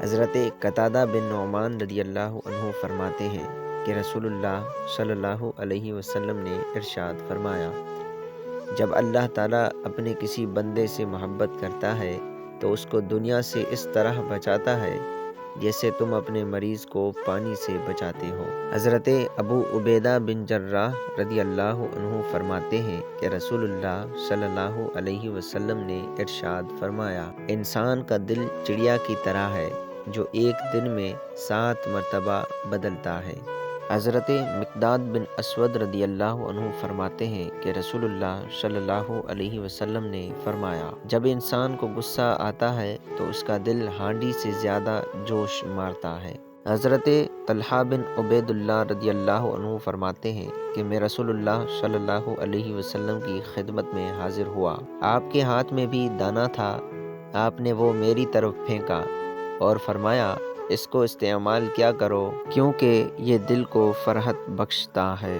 حضرت قتادہ بن نعمان رضی اللہ عنہ فرماتے ہیں کہ رسول اللہ صلی اللہ علیہ وسلم نے ارشاد فرمایا، جب اللہ تعالیٰ اپنے کسی بندے سے محبت کرتا ہے تو اس کو دنیا سے اس طرح بچاتا ہے جیسے تم اپنے مریض کو پانی سے بچاتے ہو۔ حضرت ابو عبیدہ بن جراح رضی اللہ عنہ فرماتے ہیں کہ رسول اللہ صلی اللہ علیہ وسلم نے ارشاد فرمایا، انسان کا دل چڑیا کی طرح ہے جو ایک دن میں 7 مرتبہ بدلتا ہے۔ حضرت مقداد بن اسود رضی اللہ عنہ فرماتے ہیں کہ رسول اللہ صلی اللہ علیہ وسلم نے فرمایا، جب انسان کو غصہ آتا ہے تو اس کا دل ہانڈی سے زیادہ جوش مارتا ہے۔ حضرت طلحہ بن عبید اللہ رضی اللہ عنہ فرماتے ہیں کہ میں رسول اللہ صلی اللہ علیہ وسلم کی خدمت میں حاضر ہوا، آپ کے ہاتھ میں بھی دانہ تھا، آپ نے وہ میری طرف پھینکا اور فرمایا، اس کو استعمال کیا کرو کیونکہ یہ دل کو فرحت بخشتا ہے۔